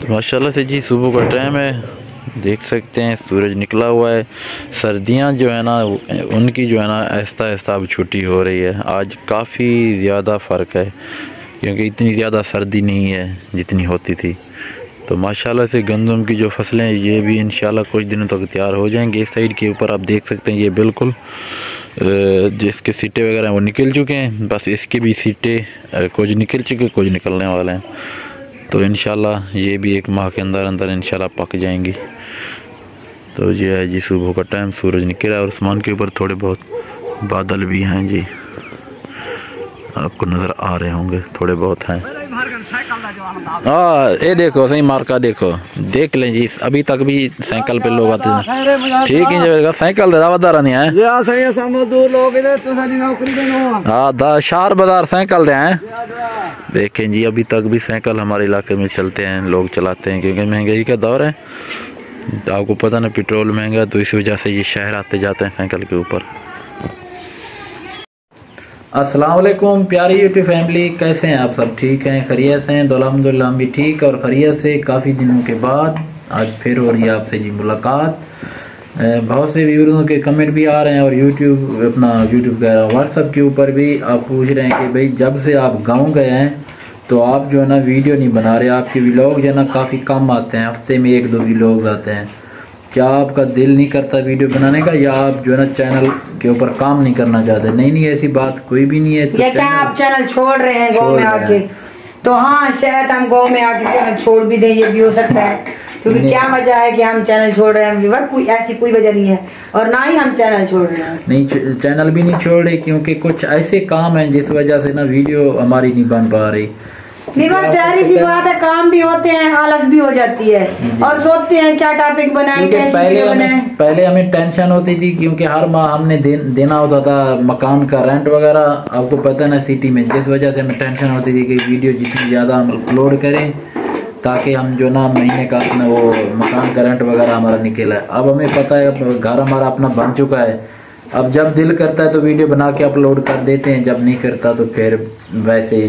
माशाल्लाह से जी सुबह का टाइम है, देख सकते हैं सूरज निकला हुआ है। सर्दियां जो है ना उनकी जो है ना आहिस्ता आहिस्ता अब छुट्टी हो रही है। आज काफ़ी ज़्यादा फ़र्क है क्योंकि इतनी ज़्यादा सर्दी नहीं है जितनी होती थी। तो माशाल्लाह से गंदम की जो फसलें हैं ये भी इंशाल्लाह कुछ दिनों तक तैयार हो जाएंगे। इस साइड के ऊपर आप देख सकते हैं ये बिल्कुल जिसके सीटे वगैरह वो निकल चुके हैं, बस इसके भी सीटे कुछ निकल चुके कुछ निकलने वाले हैं। तो इंशाल्लाह ये भी एक माह के अंदर अंदर इंशाल्लाह पक जाएंगी। तो ये है जी सुबह का टाइम, सूरज निकला है और आसमान के ऊपर थोड़े बहुत बादल भी हैं जी, आपको नज़र आ रहे होंगे, थोड़े बहुत हैं। हाँ ये देखो सही मार्का देखो, देख लें जी अभी तक भी साइकिल पे लोग आते हैं। ठीक है साइकिल दावादार नहीं है, हाँ शार बाजार साइकिल दे हैं। देखें जी अभी तक भी साइकिल हमारे इलाके में चलते हैं, लोग चलाते हैं क्योंकि महंगाई का दौर है। आपको पता ना पेट्रोल महंगा, तो इस वजह से ये शहर आते जाते हैं साइकिल के ऊपर। अस्सलाम वालेकुम प्यारी यूट्यूब फैमिली, कैसे हैं आप सब? ठीक हैं, खैरियत से हैं? तो अल्हम्दुलिल्लाह हम भी ठीक और खैरियत से। काफ़ी दिनों के बाद आज फिर हो रही है आपसे जी मुलाकात। बहुत से व्यूअर्स के कमेंट भी आ रहे हैं और यूट्यूब कह रहा व्हाट्सएप के ऊपर भी आप पूछ रहे हैं कि भाई जब से आप गाँव गए हैं तो आप जो है ना वीडियो नहीं बना रहे, आपके व्लॉग जो है ना काफ़ी कम आते हैं, हफ्ते में 1-2 व्लॉग आते हैं। क्या आपका दिल नहीं करता वीडियो बनाने का, या आप जो है ना चैनल के ऊपर काम नहीं करना चाहते? नहीं ऐसी बात कोई भी नहीं है। तो क्या आप चैनल छोड़ रहे हैं गांव में आके? तो हाँ शायद हम गांव में आके चैनल छोड़ भी दें, ये भी हो सकता है, क्योंकि क्या वजह है कि हम चैनल छोड़ रहे हैं? कोई ऐसी कोई वजह नहीं है और ना ही हम चैनल छोड़ रहे हैं। नहीं चैनल भी नहीं छोड़ रहे क्योंकि कुछ ऐसे काम हैं जिस वजह से ना वीडियो हमारी नहीं बन पा रही। सारी सी बात है, काम भी होते हैं, आलस भी हो जाती है और सोचते हैं क्या टॉपिक बनाएं, पहले हमें टेंशन होती थी क्योंकि हर माह हमने देना होता था मकान का रेंट वगैरह, आपको पता है ना सिटी में, जिस वजह से हमें टेंशन होती थी कि वीडियो जितनी ज़्यादा हम अपलोड करें ताकि हम जो ना महीने का अपना वो मकान का रेंट वगैरह हमारा निकला है। अब हमें पता है घर हमारा अपना बन चुका है, अब जब दिल करता है तो वीडियो बना के अपलोड कर देते हैं, जब नहीं करता तो फिर वैसे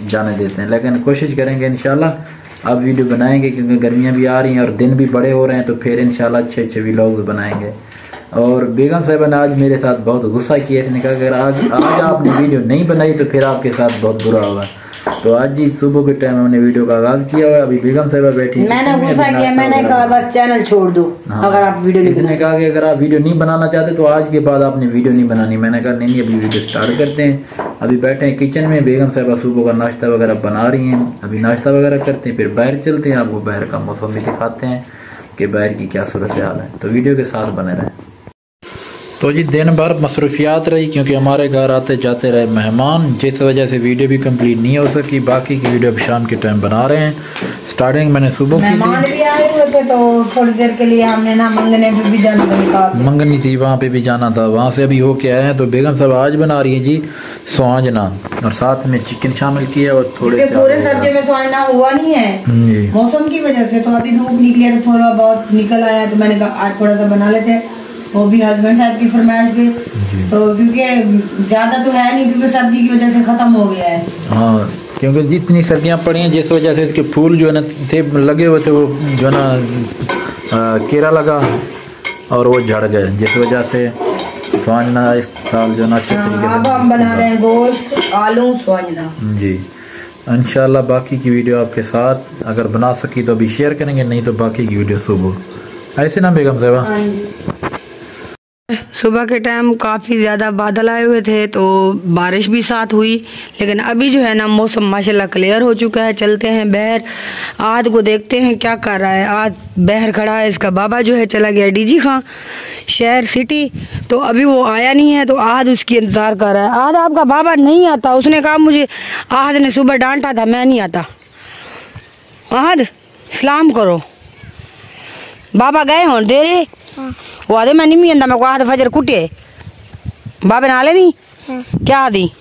जाने देते हैं। लेकिन कोशिश करेंगे इंशाल्लाह अब वीडियो बनाएंगे क्योंकि गर्मियां भी आ रही हैं और दिन भी बड़े हो रहे हैं, तो फिर इंशाल्लाह अच्छे व्लॉग्स बनाएंगे। और बेगम साहिबा ने आज मेरे साथ बहुत गुस्सा किया, इसने कहा अगर आज आपने वीडियो नहीं बनाई तो फिर आपके साथ बहुत बुरा होगा। तो आज जी सुबह के टाइम हमने वीडियो का आगाज किया हुआ है। अभी बेगम साहिबा बैठी, मैंने गुस्सा किया, मैंने कहा बस चैनल छोड़ दो। हाँ, अगर आप वीडियो नहीं, इसने कहा कि अगर आप वीडियो नहीं बनाना चाहते तो आज के बाद आपने वीडियो नहीं बनानी। मैंने कहा नहीं अभी वीडियो स्टार्ट करते हैं। अभी बैठे हैं किचन में, बेगम साहिबा सुबह का नाश्ता वगैरह बना रही हैं, अभी नाश्ता वगैरह करते हैं फिर बाहर चलते हैं, आपको बाहर का मौसम भी दिखाते हैं कि बाहर की क्या सूरत हाल है। तो वीडियो के साथ बने रहें। तो जी दिन भर मसरूफियात रही क्योंकि हमारे घर आते जाते रहे मेहमान, जिस वजह से वीडियो भी कंप्लीट नहीं हो सकी। बाकी की वीडियो अब शाम के टाइम बना रहे हैं। स्टार्टिंग मैंने सुबह मेहमान भी आए हुए थे तो थोड़ी देर के लिए हमने ना मंगनी पे भी जाना था, मंगनी थी वहाँ पे भी जाना था, वहाँ से अभी होके आए हैं। तो बेगम साहब आज बना रही है जी स्वांजना और साथ में चिकन शामिल किया और थोड़े पूरे सर्दी में स्वांजना हुआ नहीं है मौसम की वजह से, तो अभी धूप निकली है तो थोड़ा बहुत निकल आया, तो मैंने कहा आज थोड़ा सा बना लेते हैं, वो भी हस्बैंड साहब की फरमाइश पे। तो क्योंकि ज्यादा तो है नहीं क्योंकि सर्दी की वजह से खत्म हो गया है। हाँ क्योंकि जितनी सर्दियाँ पड़ी हैं जिस वजह से इसके फूल जो है ना थे लगे हुए थे वो जो है ना कीड़ा लगा और वो झड़ गए, जिस वजह से स्वांजना इस साल जो ना अच्छे तरीके से। अब हम बना रहे हैं गोश्त आलू स्वांजना जी। इंशाल्लाह बाकी की वीडियो आपके साथ अगर बना सकी तो अभी शेयर करेंगे, नहीं तो बाकी की वीडियो सुबह। ऐसे ना बेगम साहिबा? सुबह के टाइम काफ़ी ज़्यादा बादल आए हुए थे तो बारिश भी साथ हुई, लेकिन अभी जो है ना मौसम माशाल्लाह क्लियर हो चुका है। चलते हैं बहर, आद को देखते हैं क्या कर रहा है। आज बहर खड़ा है, इसका बाबा जो है चला गया डीजी खां शहर सिटी, तो अभी वो आया नहीं है, तो आद उसकी इंतज़ार कर रहा है। आद आपका बाबा नहीं आता, उसने कहा मुझे, आद ने सुबह डांटा था मैं नहीं आता। आद सलाम करो, बाबा गए हों देरे वो आदे मैं नहीं आंदा, मैं को आद फजर कुटे बाबे नाले दी क्या दी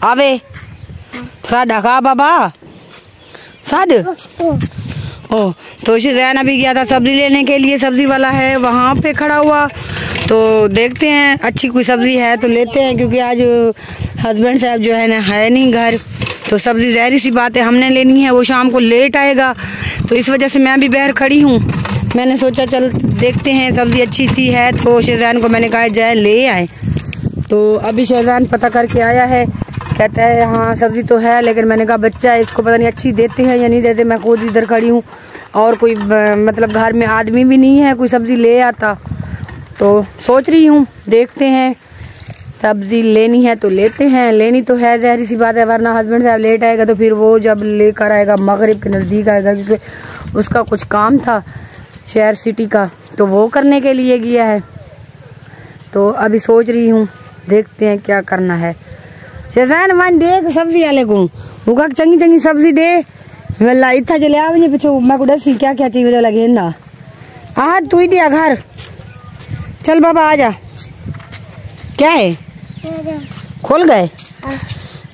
आवे साडा खा बाबा साड ओ। तो जैना भी गया था सब्जी लेने के लिए, सब्जी वाला है वहाँ पे खड़ा हुआ, तो देखते हैं अच्छी कोई सब्जी है तो लेते हैं, क्योंकि आज हस्बैंड साहब जो है ना है नहीं घर, तो सब्ज़ी ज़ाहिर सी बात है हमने लेनी है, वो शाम को लेट आएगा, तो इस वजह से मैं भी बाहर खड़ी हूँ। मैंने सोचा चल देखते हैं सब्ज़ी अच्छी सी है, तो शहजान को मैंने कहा जाए ले आए। तो अभी शहजान पता करके आया है, कहता है हाँ सब्ज़ी तो है, लेकिन मैंने कहा बच्चा है, इसको पता नहीं अच्छी देते हैं या नहीं देते। मैं खुद इधर खड़ी हूँ और कोई मतलब घर में आदमी भी नहीं है कोई सब्ज़ी ले आता, तो सोच रही हूँ देखते हैं, सब्ज़ी लेनी है तो लेते हैं। लेनी तो है ज़ाहिर सी बात है, वरना हस्बैंड साहब लेट आएगा तो फिर वो जब लेकर आएगा मगरिब के नज़दीक आएगा, क्योंकि उसका कुछ काम था शहर सिटी का, तो वो करने के लिए गया है। तो अभी सोच रही हूँ देखते हैं क्या करना है। शहजान मान देख सब्जी वाले को उगा चंगी चंगी सब्जी दे, वल्ला इतना चले आ मुझे पीछे मैं को दसी क्या क्या चाहिए लगे ना। आज तू ही दिया घर, चल बाबा आजा। क्या है खोल गए,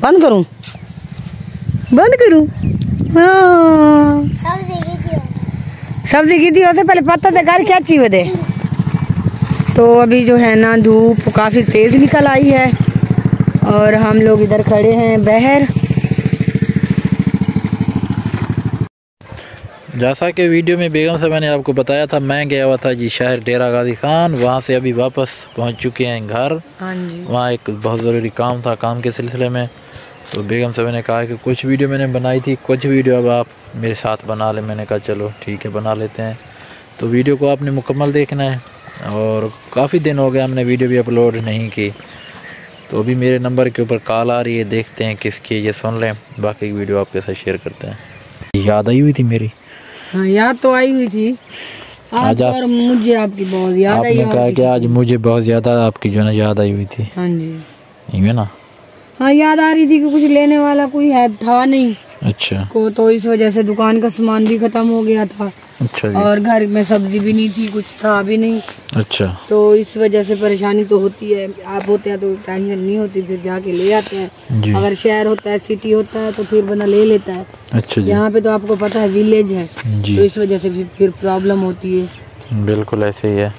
बंद करूं बंद करूं? हाँ सब्जी की थी उससे पहले पता था घर क्या चाहिए दे। तो अभी जो है ना धूप काफ़ी तेज़ निकल आई है और हम लोग इधर खड़े हैं बाहर। जैसा कि वीडियो में बेगम से मैंने आपको बताया था, मैं गया हुआ था जी शहर डेरा गाजी खान, वहाँ से अभी वापस पहुँच चुके हैं घर। हाँ जी। वहाँ एक बहुत ज़रूरी काम था, काम के सिलसिले में। तो बेगम से मैंने कहा कि कुछ वीडियो मैंने बनाई थी, कुछ वीडियो अब आप मेरे साथ बना ले। मैंने कहा चलो ठीक है बना लेते हैं। तो वीडियो को आपने मुकम्मल देखना है, और काफ़ी दिन हो गए हमने वीडियो भी अपलोड नहीं की। तो अभी मेरे नंबर के ऊपर कॉल आ रही है, देखते हैं किसकी, ये सुन लें, बाकी वीडियो आपके साथ शेयर करते हैं। याद आई हुई थी मेरी? हाँ याद तो आई हुई थी आज, और मुझे आपकी बहुत याद आई। आपने कहा कि आज मुझे बहुत ज़्यादा आपकी जो है ना याद आई हुई थी। हाँ जी है ना? हाँ याद आ रही थी कि कुछ लेने वाला कोई है था नहीं अच्छा को, तो इस वजह से दुकान का सामान भी खत्म हो गया था। अच्छा जी। और घर में सब्जी भी नहीं थी, कुछ था भी नहीं। अच्छा। तो इस वजह से परेशानी तो होती है। आप होते हैं तो टेंशन नहीं होती, फिर जाके ले आते हैं। अगर शहर होता है सिटी होता है तो फिर बंदा ले लेता है। अच्छा जी। यहाँ पे तो आपको पता है विलेज है जी, तो इस वजह से फिर प्रॉब्लम होती है। बिल्कुल ऐसे ही है।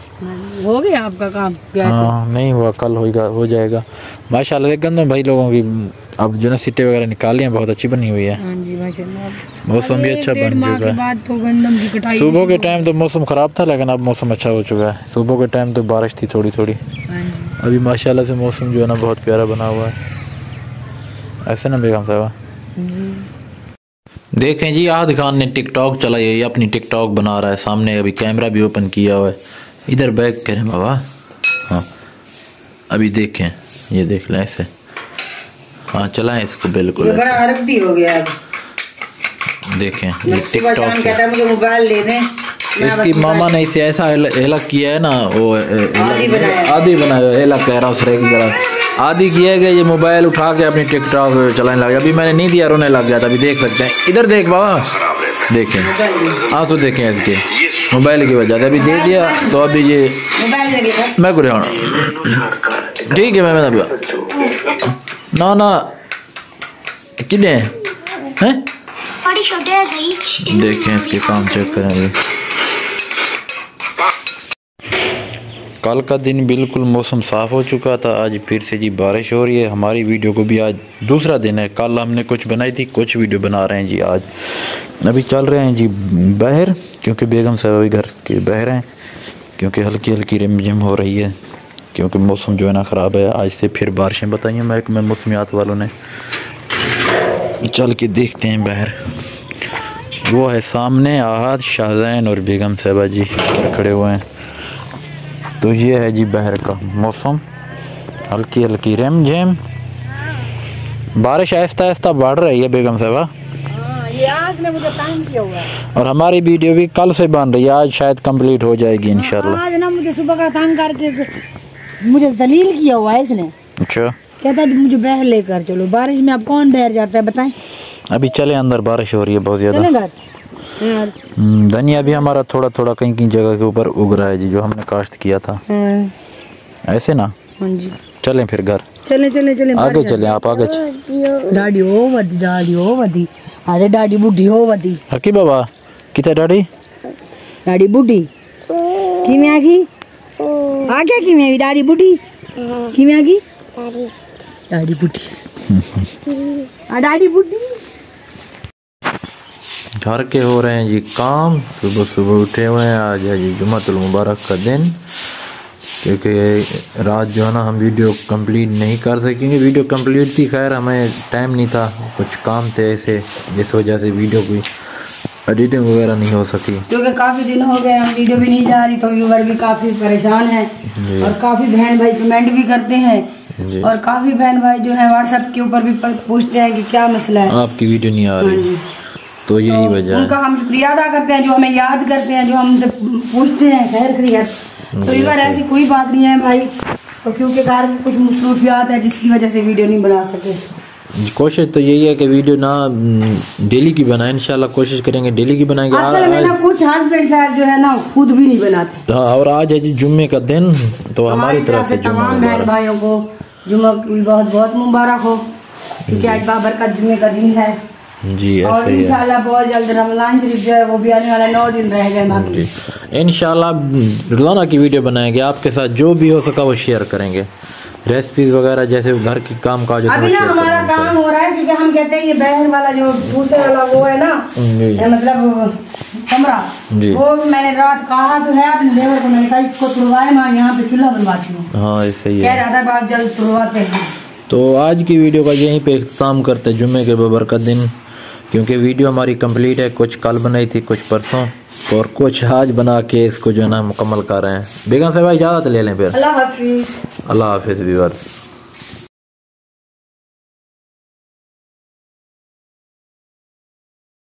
हो गया आपका काम? क्या हाँ नहीं हुआ, कल होगा, हो जाएगा माशाल्लाह। गंदम भाई लोगों की अब जो ना सीटें वगैरह निकाली हैं, बहुत अच्छी बनी हुई है। हाँ जी माशाल्लाह। मौसम भी अच्छा बन चुका है। तो गंदम की कटाई सुबह के टाइम तो मौसम ख़राब था, लेकिन अब मौसम अच्छा हो चुका है। सुबह के टाइम तो बारिश थी थोड़ी थोड़ी, अभी माशाल्लाह से मौसम जो है ना बहुत प्यारा बना हुआ है। ऐसे ना बेगम साहबा? देखें जी, आहद खान ने टिकटॉक चलाई है, ये अपनी टिकटॉक बना रहा है। सामने अभी कैमरा भी ओपन किया हुआ है। इधर बैक करें बाबा। हाँ अभी देखें, ये देख लें ऐसे। हाँ चलाएं इसको, बिल्कुल बड़ा अरबी हो गया। देखें ये टिकटॉक कहता है मुझे मोबाइल दे दें। इसकी मामा ने इसे ऐसा अलग किया है ना, वो आदि बनाया, अलग कह रहा हूँ की तरह आदि किया गया। ये मोबाइल उठा के अपनी टिकटॉक चलाने लग गया। अभी मैंने नहीं दिया, रोने लग गया था। अभी देख सकते हैं, इधर देख बाबा, देखें हाँ तो देखें इसके मोबाइल की वजह से अभी दे दिया। तो अभी ये मैं कुछ ठीक है, मैं ना ना कितने हैं देखें इसके काम चेक करेंगे। कल का दिन बिल्कुल मौसम साफ़ हो चुका था, आज फिर से जी बारिश हो रही है। हमारी वीडियो को भी आज दूसरा दिन है। कल हमने कुछ बनाई थी, कुछ वीडियो बना रहे हैं जी आज। अभी चल रहे हैं जी बाहर, क्योंकि बेगम साहब अभी घर के बाहर हैं, क्योंकि हल्की हल्की रिमझिम हो रही है, क्योंकि मौसम जो है ना ख़राब है। आज से फिर बारिशें बताई हैं महकमे मौसमियात वालों ने। चल के देखते हैं बाहर। वो है सामने आहद, शाहजैन और बेगम साहबा जी खड़े हुए हैं। तो ये है जी बाहर का मौसम, हल्की हल्की रिमझिम बारिश आहिस्ता आहिस्ता बढ़ रही है बेगम साहबा। ये आज ने मुझे तंग किया हुआ है, और हमारी वीडियो भी कल से बन रही है, आज शायद कंप्लीट हो जाएगी इंशाल्लाह। आज ना मुझे सुबह का तंग करके मुझे जलील किया हुआ है इसने। अच्छा, कहता है मुझे बाहर लेकर चलो। बारिश में अब कौन बाहर जाता है बताएं? अभी चले अंदर, बारिश हो रही है बहुत ज्यादा। धनिया भी हमारा थोड़ा थोड़ा कहीं कहीं जगह के ऊपर उग रहा है जी, जो हमने काश्त किया था। ऐसे ना जी। चलें फिर घर, चले चले चले आगे चले, आप आगे डाडी हो वदी, डाडी हो वदी, अरे डाडी बुढ़ी हो वदी। हकी बाबा किथे डाडी? डाडी बुढ़ी किमें आ गई? आ क्या किमें डाडी बुढ़ी किमें आ गई? डाडी बुढ़ी डैडी बुड्ढी घर के हो रहे हैं जी काम। सुबह सुबह उठे हुए हैं, आज है जी जुम्मतुल मुबारक का दिन। क्योंकि रात जो है ना हम वीडियो कंप्लीट नहीं कर सकेंगे। वीडियो कंप्लीट थी, खैर हमें टाइम नहीं था, कुछ काम थे ऐसे, जिस वजह से वीडियो की एडिटिंग वगैरह नहीं हो सकी। क्योंकि काफ़ी दिन हो गए हम वीडियो भी नहीं जा रही, तो व्यूवर भी काफ़ी परेशान है और काफ़ी बहन भाई कमेंट भी करते हैं और काफ़ी बहन भाई जो है व्हाट्सएप के ऊपर भी पूछते हैं कि क्या मसला है, आपकी वीडियो नहीं आ रही। तो यही वजह है। उनका हम शुक्रिया अदा करते हैं जो हमें याद करते हैं, जो हमसे पूछते हैं खैर खैरियत। तो इस बार ऐसी कोई बात नहीं है भाई, तो क्योंकि घर में कुछ मसरूफियात है जिसकी वजह से वीडियो नहीं बना सके। कोशिश तो यही है कि वीडियो ना डेली की बनाए, इंशाल्लाह कोशिश करेंगे डेली की बनाएंगे। कुछ हस्बैंड साहब जो है ना खुद भी नहीं बनाते। हाँ, और आज है जी जुम्मे का दिन, तो हमारी तरफ से तमाम बहन भाइयों को जुम्मे की बहुत बहुत मुबारक हो, क्योंकि आज बाबरकत जुम्मे का दिन है जी। और इंशाल्लाह बहुत जल्द रमजान शरीफ जो है वो भी आने वाला 9 दिन रह गए बाकी। इंशाल्लाह रोजाना की वीडियो बनाएंगे, आपके साथ जो भी हो सका वो शेयर करेंगे, रेसिपीज वगैरह जैसे घर के काम काज। अभी ना हमारा काम हो रहा है क्योंकि हम कहते हैं ये बहन वाला जो दूसरे वाला वो है ना, मतलब कमरा, वो मैंने रात कहा तो है अपने देवर को, मैंने कहा इसको तुड़वाए, मैं यहाँ पे चूल्हा बनवाती हूँ। हाँ सही है, कह रहा था बात जल्द तुड़वाते हैं। तो आज की वीडियो का यहीं पे इख्तिताम करते हैं, जुम्मे के बबरकत दिन। क्योंकि वीडियो हमारी कंप्लीट है, कुछ कल बनाई थी, कुछ परसों, और कुछ आज बना के इसको जो है ना मुकम्मल कर रहे हैं। बेगम साहब इजाज़त ले लें फिर। अल्लाह हाफिज़। अल्लाह हाफिज़ व्यूअर्स।